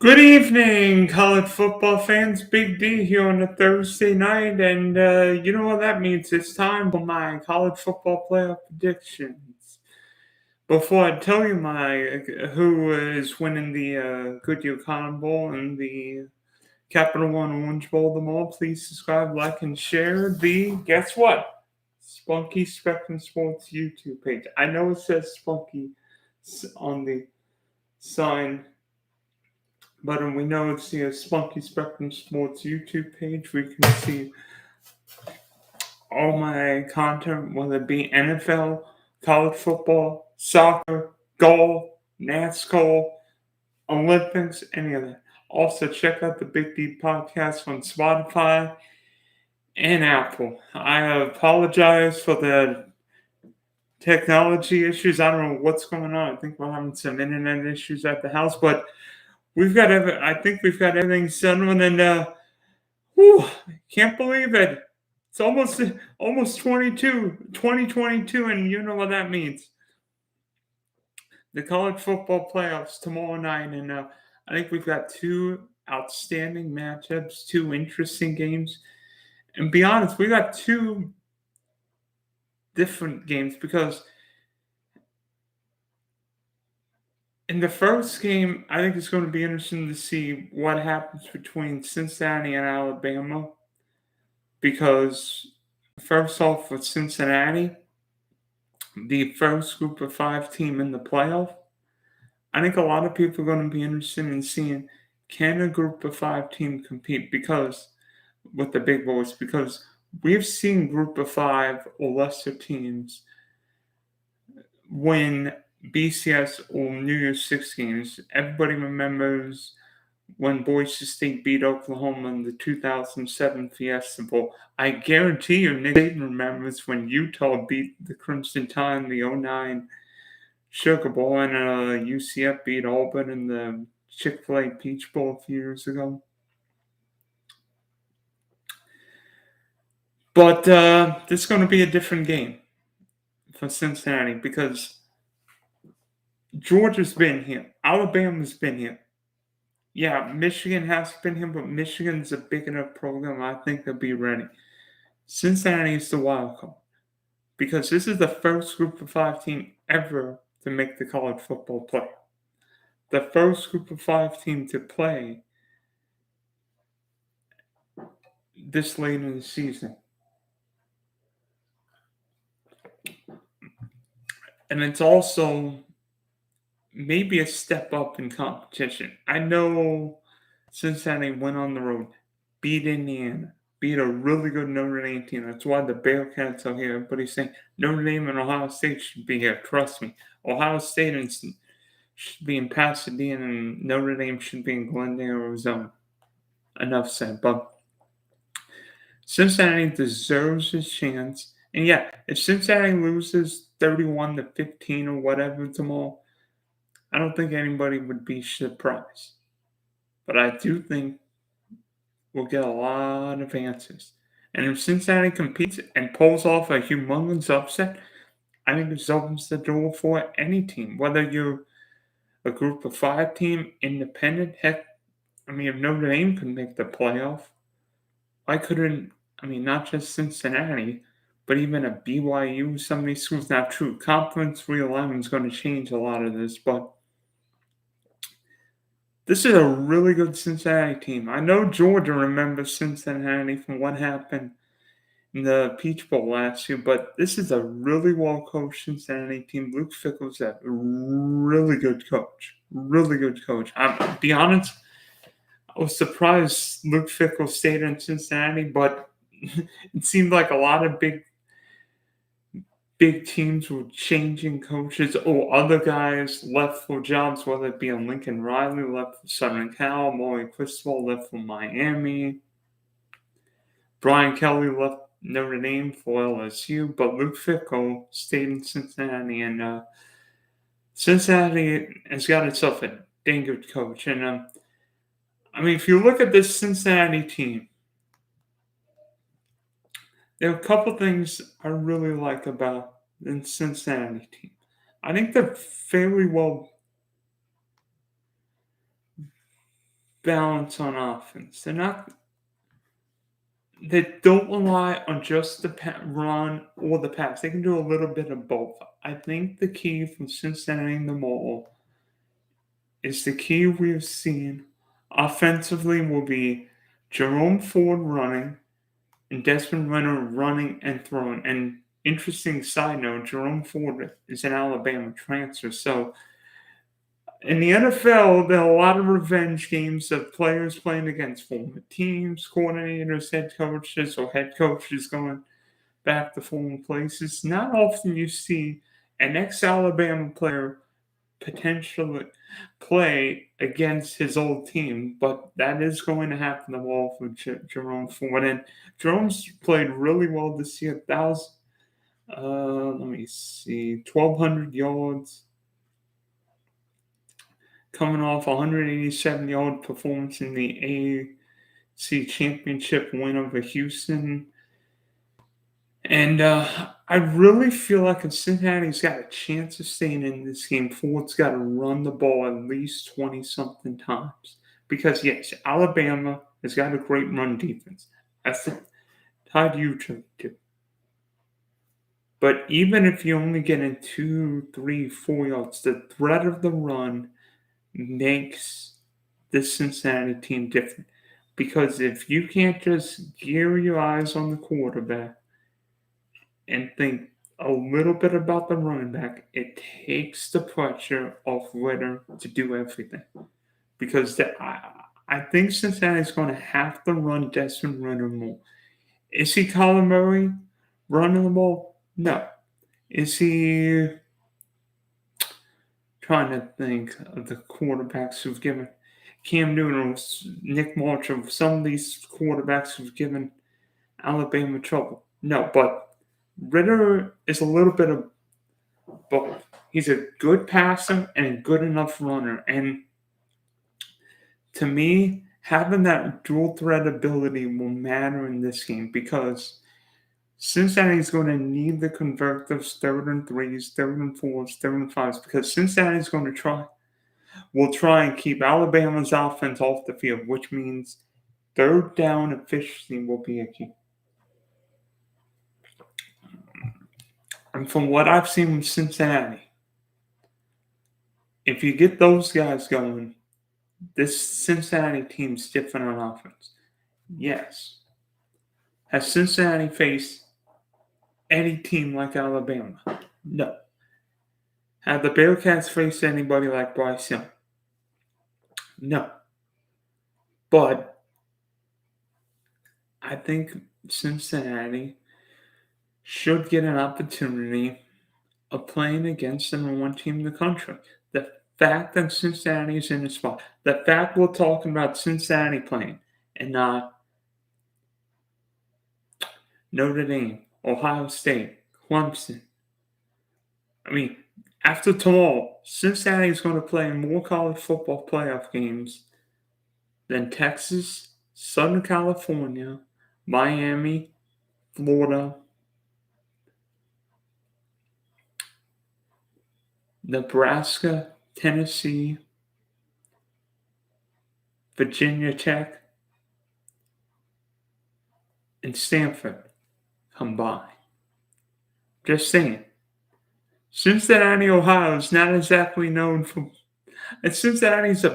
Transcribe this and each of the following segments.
Good evening, college football fans. Big D here on a Thursday night, and you know what that means. It's time for my college football playoff predictions. Before I tell you my who is winning the Goodyear Cotton Bowl and the Capital One Orange Bowl, them all, please subscribe, like, and share the guess what? Spunky Spectrum Sports YouTube page. I know it says Spunky on the sign, but we know it's the Spunky Spectrum Sports YouTube page. We can see all my content, whether it be NFL, college football, soccer, golf, NASCAR, Olympics, any of that. Also, check out the Big D podcast on Spotify and Apple. I apologize for the technology issues. I don't know what's going on. I think we're having some internet issues at the house, but I think we've got everything settled, and whew, can't believe it. It's almost 2022, and you know what that means. The college football playoffs tomorrow night, and I think we've got two outstanding matchups, two interesting games. And be honest, we got two different games because in the first game, I think it's going to be interesting to see what happens between Cincinnati and Alabama. Because first off, with Cincinnati, the first group of five team in the playoff, I think a lot of people are going to be interested in seeing can a group of five team compete because with the big boys, because we've seen group of five or lesser teams win BCS or New Year's Six games. Everybody remembers when Boise State beat Oklahoma in the 2007 Fiesta Bowl. I guarantee you Nick Saban remembers when Utah beat the Crimson Tide in the 09 Sugar Bowl and UCF beat Auburn in the Chick-fil-A Peach Bowl a few years ago. But this is going to be a different game for Cincinnati because Georgia's been here. Alabama's been here. Yeah, Michigan has been here, but Michigan's a big enough program. I think they'll be ready. Cincinnati is the wild card because this is the first group of five team ever to make the college football playoff. The first group of five team to play this late in the season. And it's also maybe a step up in competition. I know Cincinnati went on the road, beat Indiana, beat a really good Notre Dame team. That's why the Bearcats are here. Everybody's saying Notre Dame and Ohio State should be here. Trust me. Ohio State should be in Pasadena, and Notre Dame should be in Glendale, Arizona. Enough said. But Cincinnati deserves his chance. And yeah, if Cincinnati loses 31-15 or whatever tomorrow, I don't think anybody would be surprised. But I do think we'll get a lot of answers. And if Cincinnati competes and pulls off a humongous upset, I think this opens the door for any team, whether you're a group of five team, independent. Heck, if Notre Dame could make the playoff, why couldn't, not just Cincinnati, but even a BYU, some of these schools. Not true. Conference realignment is going to change a lot of this, but this is a really good Cincinnati team. I know Georgia remembers Cincinnati from what happened in the Peach Bowl last year, but this is a really well-coached Cincinnati team. Luke Fickell's a really good coach. Really good coach. I'll be honest, I was surprised Luke Fickell stayed in Cincinnati, but it seemed like a lot of big teams were changing coaches or other guys left for jobs, whether it be a Lincoln Riley left for Southern Cal, Maury Cristobal left for Miami, Brian Kelly left Notre Dame for LSU, but Luke Fickell stayed in Cincinnati, and Cincinnati has got itself a dang good coach. And if you look at this Cincinnati team, there are a couple things I really like about the Cincinnati team. I think they're fairly well balance on offense. They don't rely on just the run or the pass. They can do a little bit of both. I think the key from Cincinnati and the Mole is the key we've seen offensively will be Jerome Ford running and Desmond Renner running and throwing. And interesting side note, Jerome Ford is an Alabama transfer. So in the NFL, there are a lot of revenge games of players playing against former teams, coordinators, head coaches, or head coaches going back to former places. Not often you see an ex-Alabama player potentially play against his old team, but that is going to happen a lot for Jerome Ford. And Jerome's played really well this year. Let me see, 1,200 yards, coming off 187-yard performance in the AAC Championship win over Houston. And I really feel like if Cincinnati's got a chance of staying in this game, Ford's got to run the ball at least 20-something times. Because, yes, Alabama has got a great run defense. That's tied usually too. But even if you only get in 2, 3, 4 yards, the threat of the run makes this Cincinnati team different. Because if you can't just gear your eyes on the quarterback and think a little bit about the running back, it takes the pressure off Ritter to do everything. Because I think Cincinnati's going to have to run Desmond Ritter more. Is he Kyler Murray running the ball? No. Is he trying to think of the quarterbacks who've given Cam Newton or Nick Marshall, some of these quarterbacks who've given Alabama trouble? No, but Ritter is a little bit of both. He's a good passer and a good enough runner. And to me, having that dual threat ability will matter in this game because Cincinnati's going to need to convert those 3rd and 3s, 3rd and 4s, 3rd and 5s because Cincinnati's going to will try and keep Alabama's offense off the field, which means 3rd down efficiency will be a key. And from what I've seen with Cincinnati, if you get those guys going, this Cincinnati team's different on offense. Yes. Has Cincinnati faced any team like Alabama? No. Have the Bearcats faced anybody like Bryce Young? No. But I think Cincinnati should get an opportunity of playing against the number one team in the country. The fact that Cincinnati is in the spot, the fact we're talking about Cincinnati playing and not Notre Dame, Ohio State, Clemson. I mean, after tomorrow, Cincinnati is going to play more college football playoff games than Texas, Southern California, Miami, Florida, Nebraska, Tennessee, Virginia Tech, and Stanford combined. Just saying. Cincinnati, Ohio is not exactly known for, and Cincinnati's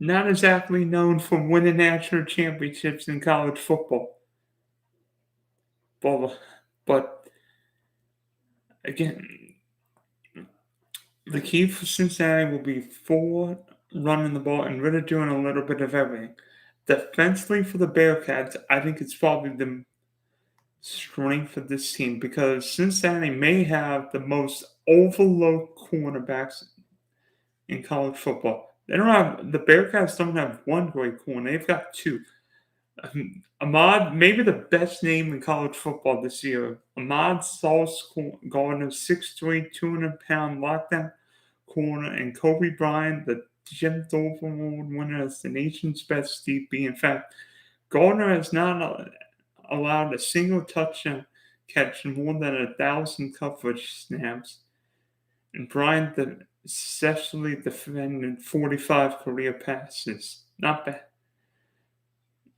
not exactly known for winning national championships in college football. But again, the key for Cincinnati will be Ford running the ball and really doing a little bit of everything. Defensively for the Bearcats, I think it's probably the strength of this team because Cincinnati may have the most overlooked cornerbacks in college football. The Bearcats don't have one great corner. They've got two. Ahmad, maybe the best name in college football this year. Ahmad Sauce Gardner, 6'3", 200-pound lockdown corner, and Kobe Bryant, the Jim Thorpe Award winner, as the nation's best DB. In fact, Gardner has not allowed a single touchdown catch in more than 1,000 coverage snaps, and Bryant successfully defended 45 career passes. Not bad.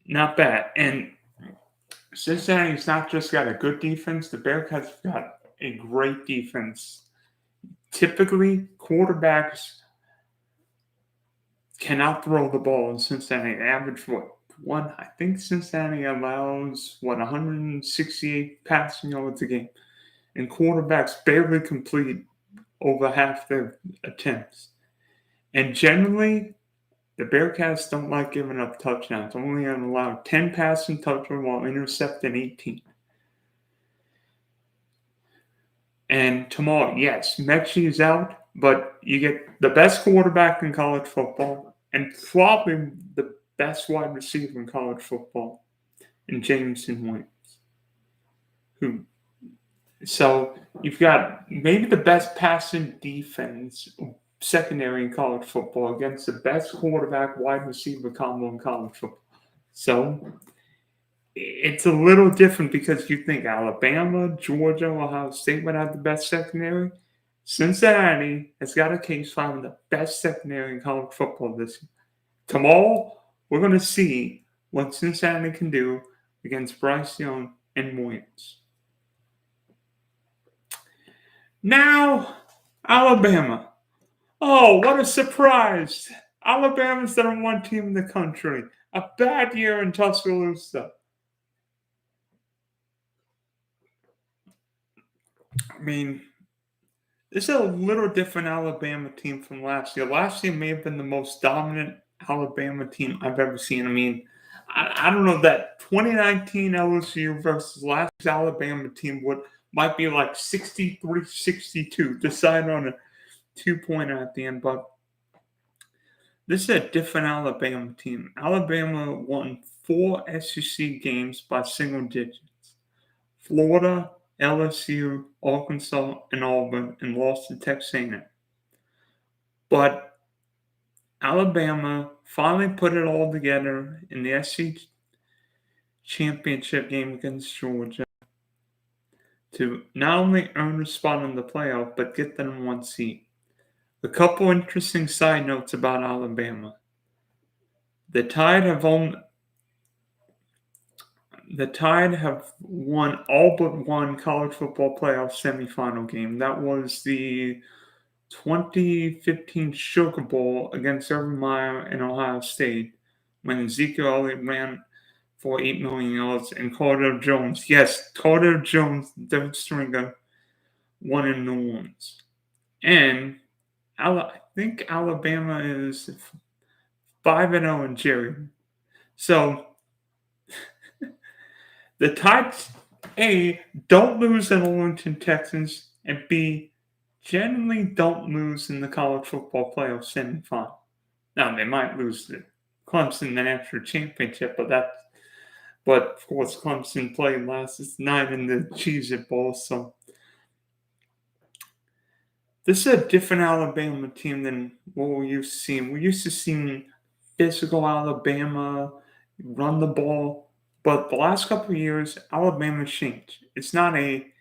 Not bad. And Cincinnati's not just got a good defense, the Bearcats have got a great defense. Typically, quarterbacks cannot throw the ball in Cincinnati. Average one? I think Cincinnati allows 168 passing yards a game, and quarterbacks barely complete over half their attempts. And generally, the Bearcats don't like giving up touchdowns. Only allowed 10 passing touchdowns while intercepting 18. And tomorrow, yes, Mechie is out, but you get the best quarterback in college football and probably the best wide receiver in college football in Jameson Williams. So you've got maybe the best passing defense secondary in college football against the best quarterback wide receiver combo in college football. So it's a little different because you think Alabama, Georgia, Ohio State would have the best secondary. Cincinnati has got a case for having the best secondary in college football this year. Tomorrow, we're going to see what Cincinnati can do against Bryce Young and Williams. Now, Alabama. Oh, what a surprise. Alabama's the number one team in the country. A bad year in Tuscaloosa. I mean, this is a little different Alabama team from last year. Last year may have been the most dominant Alabama team I've ever seen. I mean, I don't know, that 2019 LSU versus last year's Alabama team might be like 63-62, decide on a 2-pointer at the end. But this is a different Alabama team. Alabama won 4 SEC games by single digits. Florida, LSU, Arkansas, and Auburn, and lost to Texas A&M. But Alabama finally put it all together in the SEC championship game against Georgia to not only earn a spot in the playoff, but get them in one seat. A couple interesting side notes about Alabama. The Tide have won all but one college football playoff semifinal game. That was the 2015 Sugar Bowl against Urban Meyer and Ohio State when Ezekiel Elliott ran for 8 million yards and Cardell Jones, the stringer, won in New Orleans. And I think Alabama is 5-0 in Jerry. So the Tide, A, don't lose in Arlington, Texas, and B, generally don't lose in the college football playoff semifinal. Now, they might lose to Clemson in the national championship, but of course, Clemson played last night in the Cheez-It Bowl, so this is a different Alabama team than what we're used to seeing. We're used to seeing physical Alabama run the ball, but the last couple of years, Alabama changed. It's not a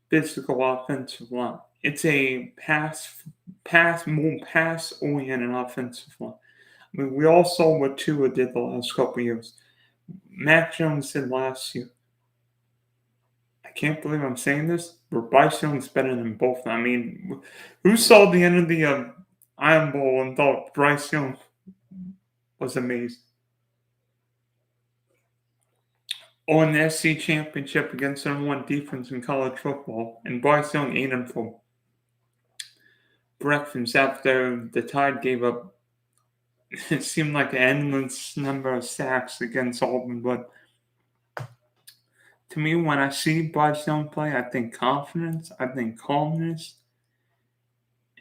physical offensive line. It's a more pass-oriented offensive line. I mean, we all saw what Tua did the last couple of years. Mac Jones did last year. I can't believe I'm saying this, but Bryce Young is better than both. I mean, who saw the end of the Iron Bowl and thought Bryce Young was amazing? Or in the SC championship against the number one defense in college football, and Bryce Young ate him for breakfast after the Tide gave up. It seemed like an endless number of sacks against Auburn, but to me, when I see Bryce Young play, I think confidence, I think calmness,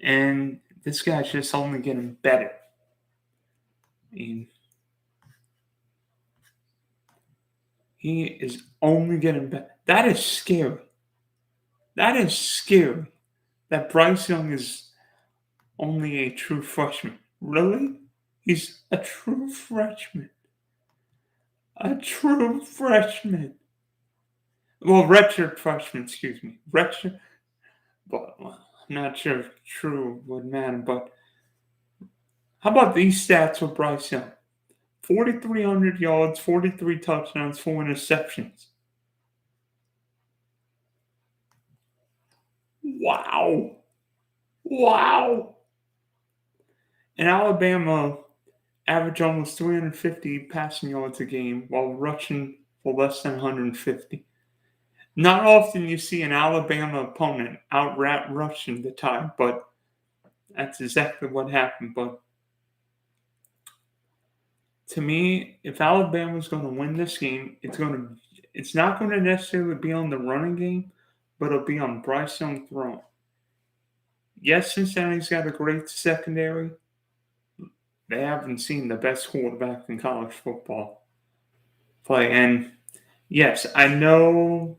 and this guy's just only getting better. I mean, he is only getting better. That is scary. That is scary. That Bryce Young is only a true freshman. Really? He's a true freshman. A true freshman. Well, redshirt freshman, excuse me. Redshirt. But I'm not sure if true would matter. But how about these stats with Bryce Young? 4,300 yards, 43 touchdowns, 4 interceptions. Wow. Wow. And Alabama averaged almost 350 passing yards a game while rushing for less than 150. Not often you see an Alabama opponent out rushing the Tide, but that's exactly what happened. But to me, if Alabama's going to win this game, it's not going to necessarily be on the running game, but it'll be on Bryce Young throwing. Yes, Cincinnati's got a great secondary. They haven't seen the best quarterback in college football play, and yes, I know.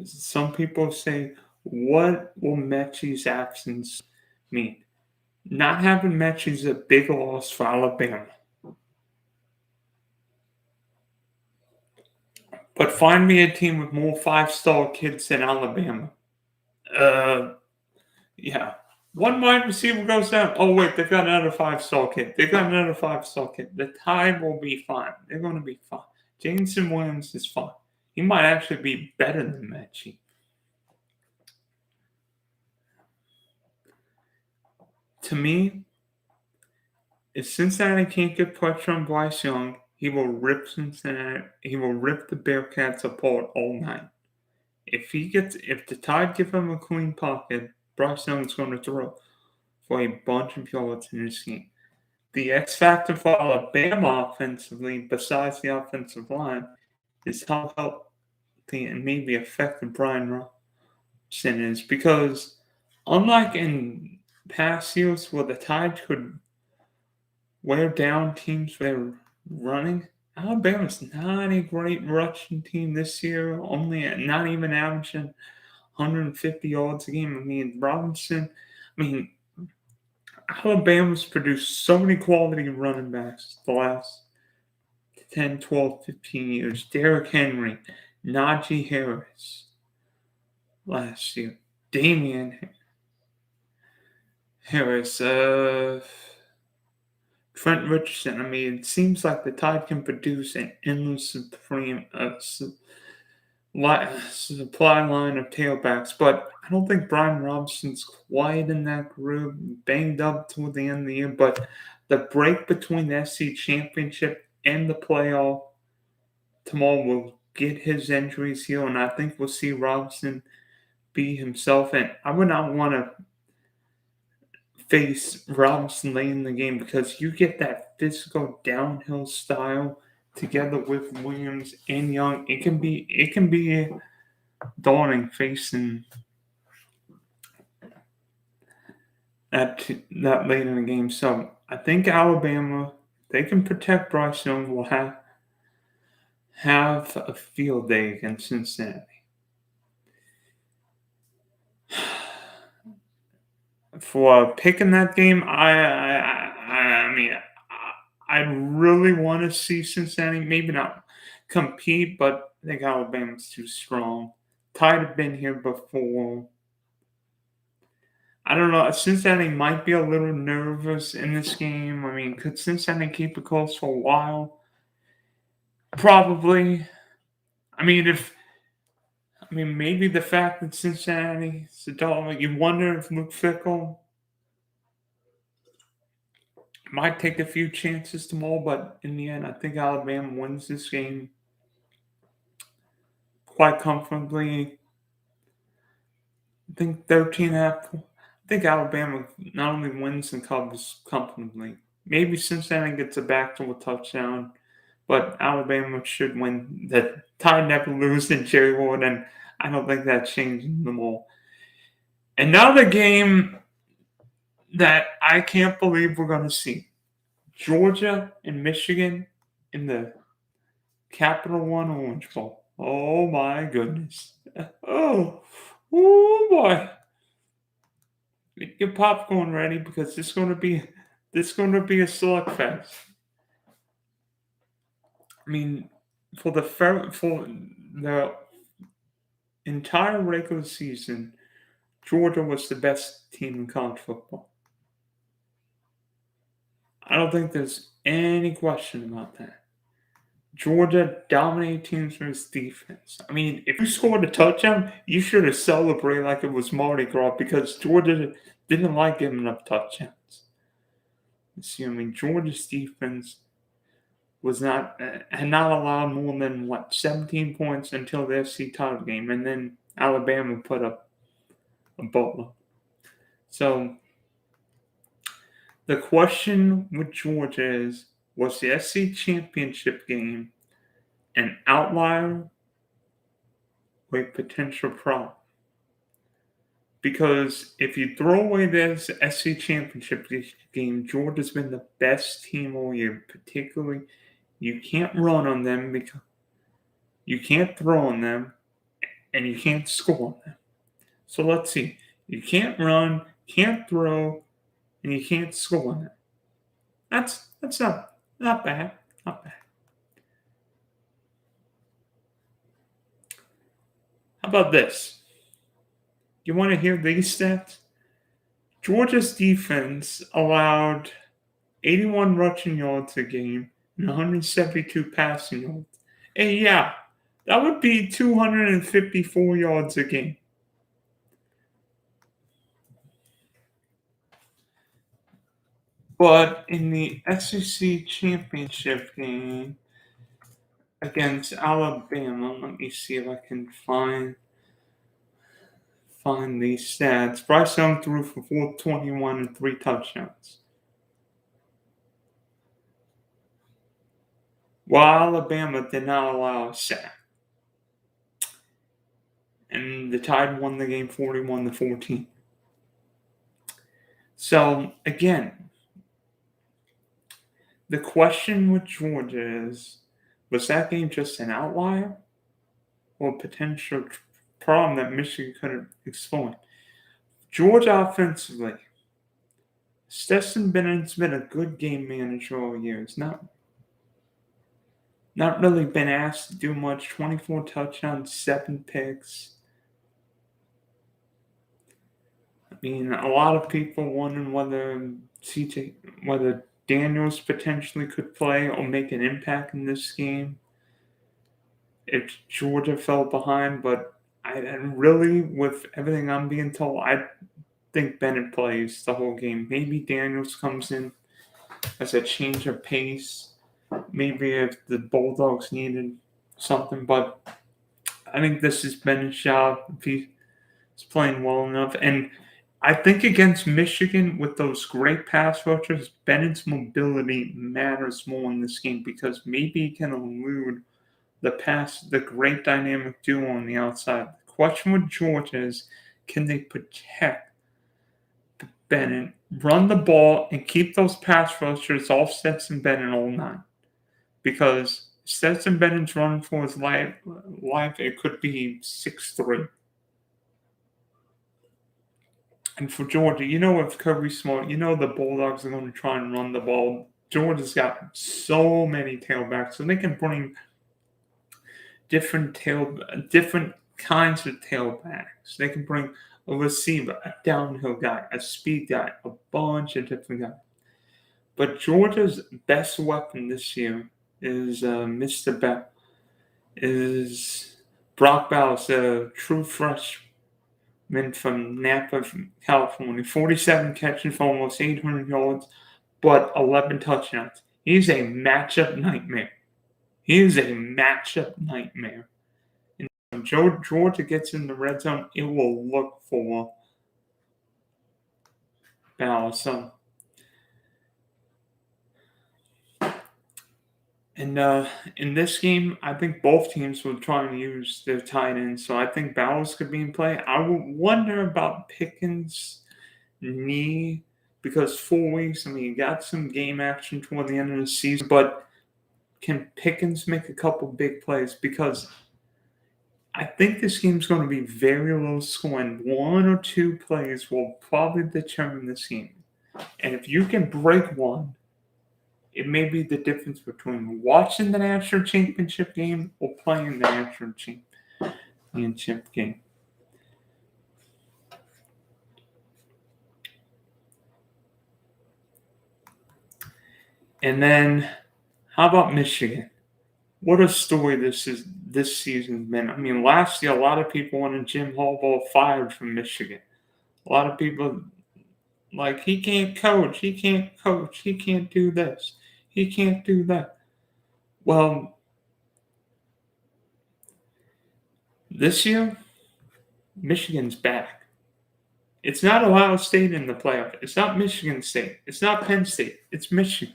Some people say, what will Mechie's absence mean? Not having Mechie is a big loss for Alabama. But find me a team with more five-star kids than Alabama. Uh, yeah. One wide receiver goes down. Oh, wait, they've got another five-star kid. They've got another five-star kid. The Tide will be fine. They're going to be fine. Jameson Williams is fine. He might actually be better than Mechie. To me, if Cincinnati can't get pressure on Bryce Young, he will rip Cincinnati. He will rip the Bearcats apart all night. If the Tide give him a clean pocket, Bryce Young's going to throw for a bunch of yards in this game. The X factor for Alabama offensively, besides the offensive line, is how healthy and maybe effective Brian Robinson is. Because unlike in past years where the Tide could wear down teams they're running, Alabama's not a great rushing team this year, not even averaging 150 yards a game. I mean, Alabama's produced so many quality running backs the last 10, 12, 15 years. Derrick Henry, Najee Harris last year, Damian Harris, Trent Richardson. I mean, it seems like the Tide can produce an endless supply line of tailbacks, but I don't think Brian Robinson's quite in that group. Banged up toward the end of the year, but the break between the SC Championship and the playoff tomorrow will get his injuries healed, and I think we'll see Robinson be himself. And I would not want to face Robinson late in the game because you get that physical downhill style together with Williams and Young. It can be daunting facing that late in the game. So I think Alabama, they can protect Bryce Young, will have a field day against Cincinnati. For picking that game, I mean, I really want to see Cincinnati maybe not compete, but I think Alabama's too strong. Tide have been here before. I don't know. Cincinnati might be a little nervous in this game. I mean, could Cincinnati keep it close for a while? Probably. I mean, maybe the fact that Cincinnati's a dog, you wonder if Luke Fickell might take a few chances tomorrow, but in the end, I think Alabama wins this game quite comfortably. I think 13.5. I think Alabama not only wins and covers comfortably. Maybe Cincinnati gets a backdoor touchdown, but Alabama should win. The Tide never lose in Jerry Ward, and I don't think that's changing them all. Another game that I can't believe we're going to see. Georgia and Michigan in the Capital One Orange Bowl. Oh my goodness. Oh boy. Get your popcorn ready because this is going to be a slugfest. I mean, for the entire regular season, Georgia was the best team in college football. I don't think there's any question about that. Georgia dominated teams with its defense. I mean, if you scored a touchdown, you should have celebrated like it was Mardi Gras because Georgia didn't like giving up touchdowns. See, I mean, Georgia's defense was not had not allowed more than 17 points until the FC title game, and then Alabama put up a boatload. So the question with Georgia is: was the SC championship game an outlier or a potential problem? Because if you throw away this SC championship game, Georgia's been the best team all year. Particularly, you can't run on them because you can't throw on them, and you can't score on them. So let's see. You can't run, can't throw, and you can't score on them. That's not bad. Not bad. How about this? You want to hear these stats? Georgia's defense allowed 81 rushing yards a game and 172 passing yards. And yeah, that would be 254 yards a game. But in the SEC championship game against Alabama, let me see if I can find these stats. Bryce Young threw for 421 and 3 touchdowns, while Alabama did not allow a sack. And the Tide won the game 41-14. So again, the question with Georgia is, was that game just an outlier or a potential problem that Michigan couldn't exploit? Georgia offensively, Stetson Bennett's been a good game manager all year. He's not really been asked to do much. 24 touchdowns, 7 picks. I mean, a lot of people wondering whether Daniels potentially could play or make an impact in this game if Georgia fell behind. But I really, with everything I'm being told, I think Bennett plays the whole game. Maybe Daniels comes in as a change of pace. Maybe if the Bulldogs needed something, but I think this is Bennett's job if he's playing well enough. And I think against Michigan with those great pass rushers, Bennett's mobility matters more in this game because maybe he can elude the great dynamic duo on the outside. The question with Georgia is, can they protect Bennett, run the ball, and keep those pass rushers off Stetson Bennett all night? Because Stetson Bennett's running for his life, it could be 6-3. And for Georgia, with Kirby Smart, the Bulldogs are going to try and run the ball. Georgia's got so many tailbacks, so they can bring different kinds of tailbacks. They can bring a receiver, a downhill guy, a speed guy, a bunch of different guys. But Georgia's best weapon this year is Mr. Bell. Is Brock Bowers, a true freshman from Napa, California. 47 catches for almost 800 yards, but 11 touchdowns. He's a matchup nightmare. And when Georgia gets in the red zone, it will look for Bowers. So, and in this game, I think both teams will try and use their tight ends. So I think Bowers could be in play. I would wonder about Pickens' knee because 4 weeks, you got some game action toward the end of the season. But can Pickens make a couple big plays? Because I think this game's going to be very low scoring. 1 or 2 plays will probably determine this game. And if you can break one, it may be the difference between watching the national championship game or playing the national championship game. And then, how about Michigan? What a story this season's been. I mean, last year a lot of people wanted Jim Harbaugh fired from Michigan. A lot of people like he can't coach, he can't coach, he can't do this, he can't do that. Well, this year Michigan's back. It's not Ohio State in the playoff. It's not Michigan State. It's not Penn State. It's Michigan.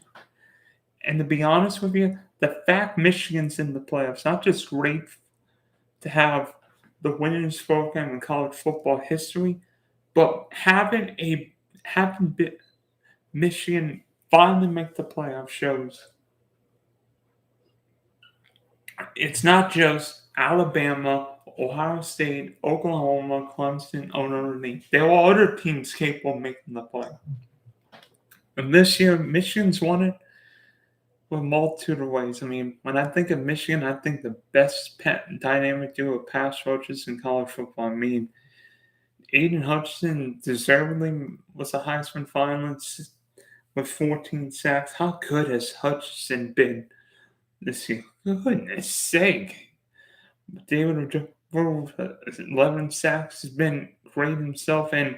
And to be honest with you, the fact Michigan's in the playoffs not just great to have the winningest program in college football history, but having Michigan finally make the playoff shows it's not just Alabama, Ohio State, Oklahoma, Clemson, or Notre Dame. There are other teams capable of making the playoff. And this year, Michigan's won it with a multitude of ways. I mean, when I think of Michigan, I think the best dynamic duo of pass rushers in college football. I mean, Aiden Hutchinson deservedly was a Heisman finalist with 14 sacks. How good has Hutchinson been this year? Goodness sake. David Ojabo, 11 sacks, has been great himself. And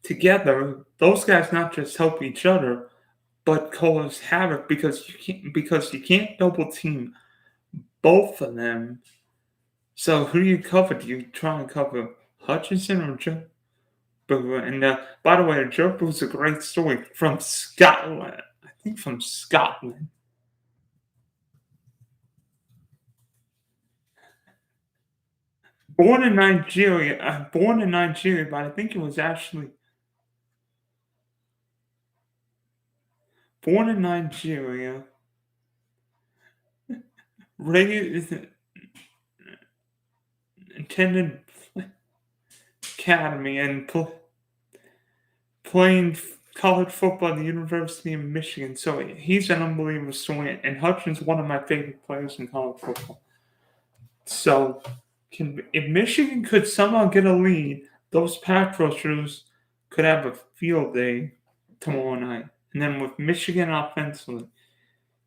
together, those guys not just help each other, but cause havoc because you can't double team both of them. So who do you cover? Do you try and cover Hutchinson or Joe? And by the way, Joe was a great story from Scotland. I think from Scotland. Born in Nigeria, but I think it was actually born in Nigeria, raised attended academy and playing college football at the University of Michigan. So he's an unbelievable story, and Hutchin's one of my favorite players in college football. So if Michigan could somehow get a lead, those pass rushers could have a field day tomorrow night. And then with Michigan offensively,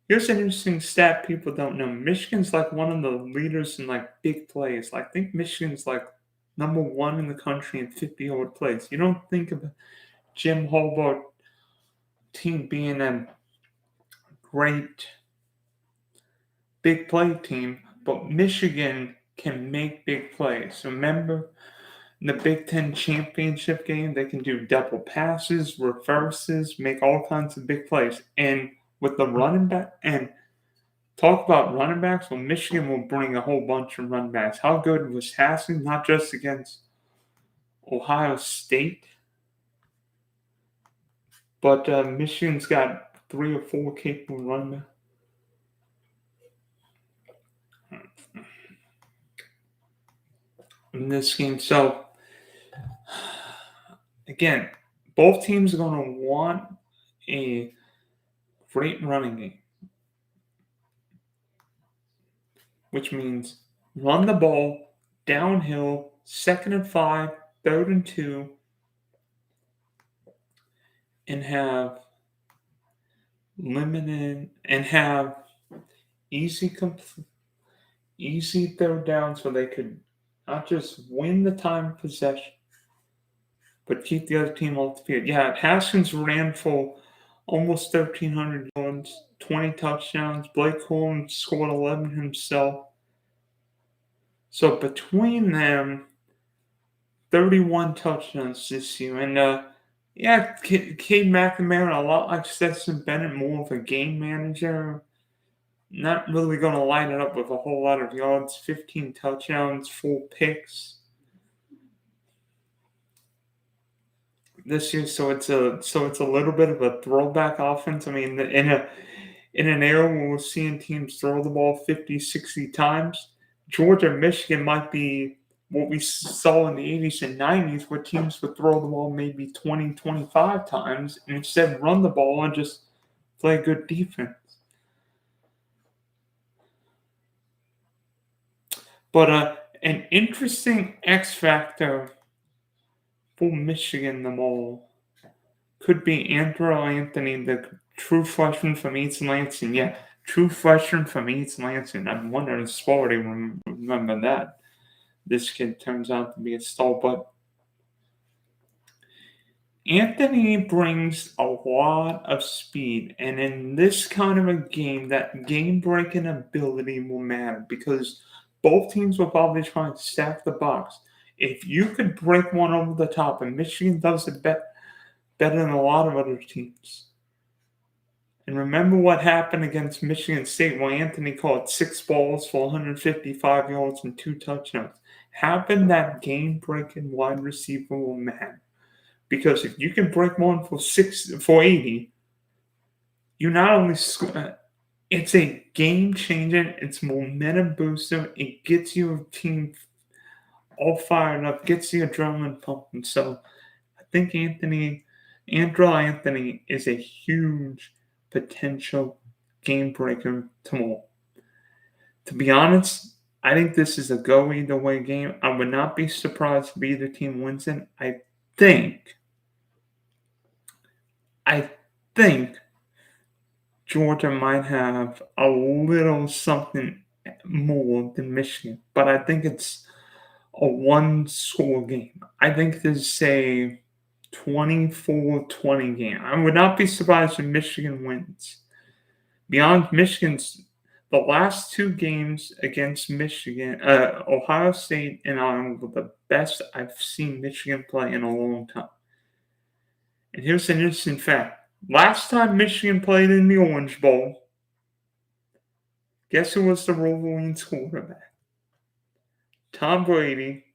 here's an interesting stat people don't know. Michigan's like one of the leaders in like big plays. Like, I think Michigan's like number one in the country in 50-yard plays. You don't think of Jim Harbaugh team being a great big play team, but Michigan can make big plays. Remember in the Big Ten championship game, they can do double passes, reverses, make all kinds of big plays. And with the running back, and talk about running backs, well, Michigan will bring a whole bunch of running backs. How good was Haskins, not just against Ohio State, but Michigan's got 3 or 4 capable running backs. In this game. So, again, both teams are going to want a great running game, which means run the ball downhill, 2nd and 5, 3rd and 2, and have easy easy third downs so they could not just win the time of possession, but keep the other team off the field. Yeah, Haskins ran for almost 1,300 yards, 20 touchdowns. Blake Corum scored 11 himself. So between them, 31 touchdowns this year. And Cade McNamara, a lot like Stetson Bennett, more of a game manager. Not really going to line it up with a whole lot of yards. 15 touchdowns, 4 picks this year. So it's a little bit of a throwback offense. I mean, in an era where we're seeing teams throw the ball 50, 60 times, Georgia and Michigan might be what we saw in the 80s and 90s, where teams would throw the ball maybe 20, 25 times and instead run the ball and just play good defense. But an interesting X factor for Michigan, the mole, could be Andrew Anthony, the True freshman from East Lansing. Yeah, true freshman from East Lansing. I'm wondering if Sporty remember that. This kid turns out to be a star, but Anthony brings a lot of speed, and in this kind of a game, that game-breaking ability will matter because both teams will probably try to stack the box. If you could break one over the top, and Michigan does it better than a lot of other teams. And remember what happened against Michigan State when Anthony caught 6 balls for 155 yards and 2 touchdowns. Having that game-breaking wide receiver will matter. Because if you can break one for 80, you not only score, it's a game changer, it's momentum booster, it gets your team all fired up, gets the adrenaline pumping. So I think Andrew Anthony is a huge potential game breaker tomorrow. To be honest, I think this is a go either way game. I would not be surprised if either team wins it. think I think Georgia might have a little something more than Michigan, but I think it's a one-score game. I think this is a 24-20 game. I would not be surprised if Michigan wins. Beyond Michigan's the last 2 games against Michigan, Ohio State and Iowa were the best I've seen Michigan play in a long time. And here's an interesting fact. Last time Michigan played in the Orange Bowl, guess who was the Wolverines quarterback? Tom Brady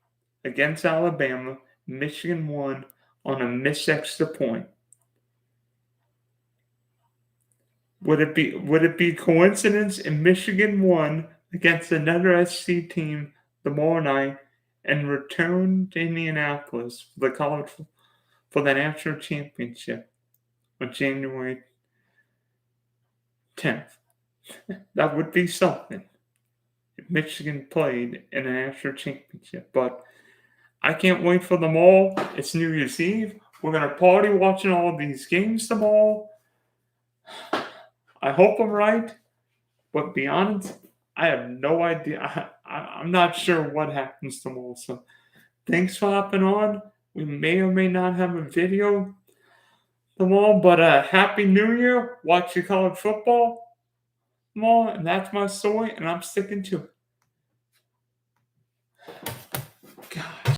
against Alabama. Michigan won on a missed extra point. Would it be coincidence if Michigan won against another SC team tomorrow night and returned to Indianapolis for the national championship on January 10th? That would be something if Michigan played in a national championship. But I can't wait for them all. It's New Year's Eve. We're going to party watching all of these games tomorrow. I hope I'm right, but be honest, I have no idea. I'm not sure what happens tomorrow. So thanks for hopping on. We may or may not have a video tomorrow, but Happy New Year. Watch your college football tomorrow, and that's my story, and I'm sticking to it.